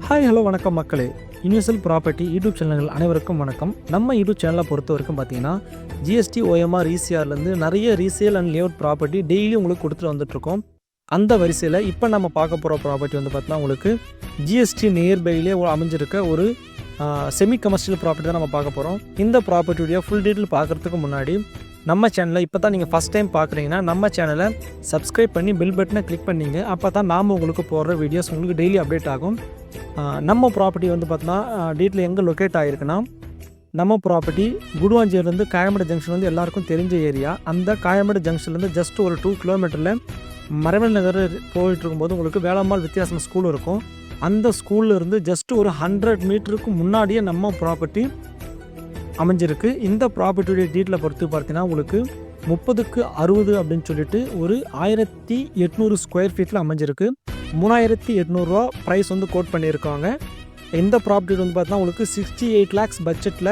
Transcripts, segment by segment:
Hi hello வணக்கம் மக்களே. Universal property YouTube சேனல்கள் அனைவருக்கும் வணக்கம். நம்ம யூடியூப் சேனலை பொறுத்த வரைக்கும் பார்த்தீங்கன்னா ஜிஎஸ்டி ஓஎம்ஆர் இசிஆர்லேருந்து நிறைய resale and layout property daily உங்களுக்கு கொடுத்துட்டு வந்துட்டுருக்கோம். அந்த வரிசையில் இப்போ நம்ம பார்க்க போகிற ப்ராப்பர்ட்டி வந்து பார்த்தீங்கன்னா உங்களுக்கு ஜிஎஸ்டி நியர்பையிலே அமைஞ்சிருக்க ஒரு செமி கமர்ஷியல் ப்ராப்பர்ட்டி தான் நம்ம பார்க்க போகிறோம். இந்த ப்ராப்பர்ட்டியுடைய ஃபுல் டீட்டெயில் பார்க்குறதுக்கு முன்னாடி நம்ம சேனலை இப்போ தான் நீங்கள் ஃபஸ்ட் டைம் பார்க்குறீங்கன்னா நம்ம சேனலை சப்ஸ்கிரைப் பண்ணி பெல் பட்டனை கிளிக் பண்ணிங்க. அப்போ தான் நாம் உங்களுக்கு போடுற வீடியோஸ் உங்களுக்கு டெய்லி அப்டேட் ஆகும். நம்ம ப்ராப்பர்ட்டி வந்து பார்த்தோன்னா டீட்டெயில் எங்கே லொக்கேட் ஆகிருக்குன்னா, நம்ம ப்ராப்பர்ட்டி குடுவாஞ்சேரிலேருந்து காயமேடு ஜங்ஷன் வந்து எல்லாருக்கும் தெரிஞ்ச ஏரியா. அந்த காயமேடு ஜங்ஷன்லேருந்து ஜஸ்ட் ஒரு 2 கிலோமீட்டரில் மறைமலை நகர் போயிட்டு இருக்கும்போது உங்களுக்கு வேளம்மாள் வித்தியாசம் ஸ்கூல் இருக்கும். அந்த ஸ்கூலில் இருந்து ஜஸ்ட் ஒரு 100 மீட்டருக்கு முன்னாடியே நம்ம ப்ராப்பர்ட்டி அமைஞ்சிருக்கு. இந்த ப்ராப்பர்ட்டியுடைய டீட்டெயிலை பொறுத்து பார்த்தீங்கன்னா உங்களுக்கு 30க்கு 60 அப்படின்னு சொல்லிட்டு ஒரு 1800 ஸ்கொயர் ஃபீட்டில் அமைஞ்சிருக்கு. 3800 ரூபா ப்ரைஸ் வந்து கோட் பண்ணியிருக்காங்க. இந்த ப்ராப்பர்ட்டி வந்து பார்த்தீங்கன்னா உங்களுக்கு 68 lakhs பட்ஜெட்டில்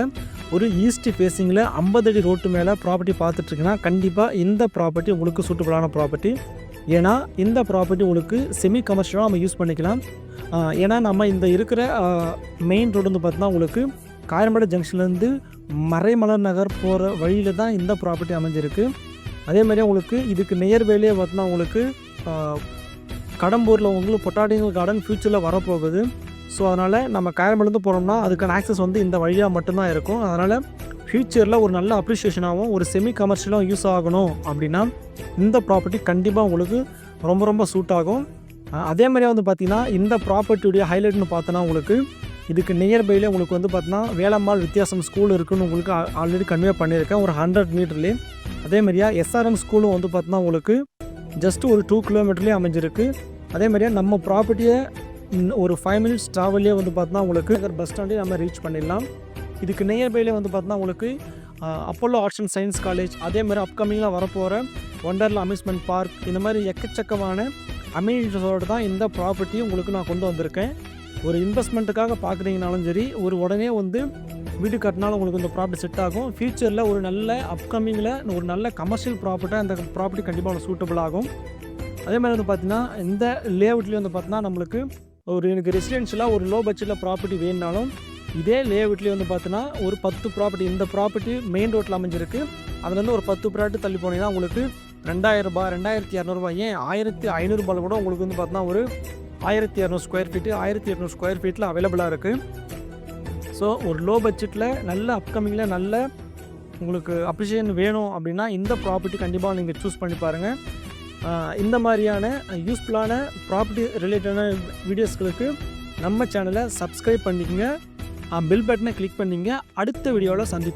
ஒரு ஈஸ்ட் ஃபேஸிங்கில் 50 அடி ரோட்டு மேலே ப்ராப்பர்ட்டி பார்த்துட்ருக்குன்னா கண்டிப்பாக இந்த ப்ராப்பர்ட்டி உங்களுக்கு சூட்டபுளான ப்ராப்பர்ட்டி. ஏன்னா இந்த ப்ராப்பர்ட்டி உங்களுக்கு செமி கமர்ஷியலாக நம்ம யூஸ் பண்ணிக்கலாம். ஏன்னா நம்ம இந்த இருக்கிற மெயின் ரோடு வந்து பார்த்தீங்கன்னா உங்களுக்கு காயமேடு ஜங்ஷன்லேருந்து மறைமலை நகர் போகிற வழியில் தான் இந்த ப்ராப்பர்ட்டி அமைஞ்சிருக்கு. அதேமாதிரி உங்களுக்கு இதுக்கு நியர்பைலே பார்த்தீங்கன்னா உங்களுக்கு கடம்பூரில் உங்களுக்கு பொட்டானிக்கல் கார்டன் ஃப்யூச்சரில் வரப்போகுது. ஸோ அதனால் நம்ம காயமேடுலேருந்து போகிறோம்னா அதுக்கான ஆக்சஸ் வந்து இந்த வழியாக மட்டும்தான் இருக்கும். அதனால் ஃப்யூச்சரில் ஒரு நல்ல அப்ரிஷியேஷனாகவும் ஒரு செமி கமர்ஷியலாகவும் யூஸ் ஆகணும் அப்படின்னா இந்த ப்ராப்பர்ட்டி கண்டிப்பாக உங்களுக்கு ரொம்ப ரொம்ப சூட் ஆகும். அதேமாதிரியே வந்து பார்த்திங்கன்னா இந்த ப்ராப்பர்ட்டியுடைய ஹைலைட்னு பார்த்தோன்னா உங்களுக்கு இதுக்கு நியர்பையில் உங்களுக்கு வந்து பார்த்தீங்கன்னா வேளம்மாள் வித்தியாசம் ஸ்கூல் இருக்குதுன்னு உங்களுக்கு ஆல்ரெடி கன்வே பண்ணியிருக்கேன் ஒரு 100 மீட்டர்லேயே. அதேமாதிரியா எஸ்ஆர்எம் ஸ்கூலும் வந்து பார்த்தீங்கன்னா உங்களுக்கு ஜஸ்ட் ஒரு 2 கிலோமீட்டர்லேயே அமைஞ்சிருக்கு. அதேமாதிரியா நம்ம ப்ராப்பர்ட்டியை ஒரு 5 மினிட்ஸ் ட்ராவல்லே வந்து பார்த்தீங்கன்னா உங்களுக்கு பஸ் ஸ்டாண்டே நம்ம ரீச் பண்ணிடலாம். இதுக்கு நியர்பையிலே வந்து பார்த்தீங்கன்னா உங்களுக்கு Apollo arts and science college, அதேமாதிரி அப்கமிங்கில் வரப்போகிற ஒண்டர்லா அம்யூஸ்மெண்ட் பார்க், இந்த மாதிரி எக்கச்சக்கமான அம்யூனிட்டிஸோடு தான் இந்த ப்ராப்பர்ட்டியை உங்களுக்கு நான் கொண்டு வந்திருக்கேன். ஒரு இன்வெஸ்ட்மெண்ட்டுக்காக பார்க்குறீங்கனாலும் சரி, ஒரு உடனே வந்து வீடு கட்டினாலும் உங்களுக்கு இந்த ப்ராப்பர்ட்டி செட் ஆகும். ஃப்யூச்சரில் ஒரு நல்ல அப்கமிங்கில் ஒரு நல்ல கமர்ஷியல் ப்ராப்பர்ட்டியாக இந்த ப்ராப்பர்ட்டி கண்டிப்பாக உங்களுக்கு சூட்டபுள் ஆகும். அதே மாதிரி வந்து பார்த்திங்கன்னா இந்த லேஅவுட்லேயே வந்து பார்த்தீங்கன்னா நம்மளுக்கு எனக்கு ரெசிடென்ஷியலாக ஒரு லோ பட்ஜெட்டில் ப்ராப்பர்ட்டி வேணுனாலும் இதே லேஅவுட்லேயே வந்து பார்த்தீங்கன்னா ஒரு 10 ப்ராப்பர்ட்டி இந்த ப்ராப்பர்ட்டி மெயின் ரோட்டில் அமைஞ்சிருக்கு. அதுலேருந்து ஒரு 10 ப்ராப்பர்ட்டி தள்ளி போனீங்கன்னா உங்களுக்கு 2000 ரூபாய் 2200 ஏன் 1500 கூட உங்களுக்கு வந்து பார்த்தீங்கன்னா ஒரு 1200 ஸ்கொயர் ஃபீட்டு 1800 ஸ்கொயர் ஃபீட்டில் அவைலபிளாக இருக்குது. ஸோ ஒரு லோ பட்ஜெட்டில் நல்ல அப்கமிங்கில் நல்ல உங்களுக்கு அப்ரிஷியேஷன் வேணும் அப்படின்னா இந்த ப்ராப்பர்ட்டி கண்டிப்பாக நீங்கள் சூஸ் பண்ணி பாருங்கள். இந்த மாதிரியான யூஸ்ஃபுல்லான ப்ராப்பர்ட்டி ரிலேட்டடான வீடியோஸ்களுக்கு நம்ம சேனலை சப்ஸ்கிரைப் பண்ணிக்கங்க, பெல் பட்டனை கிளிக் பண்ணிங்க. அடுத்த வீடியோவில் சந்திப்போம்.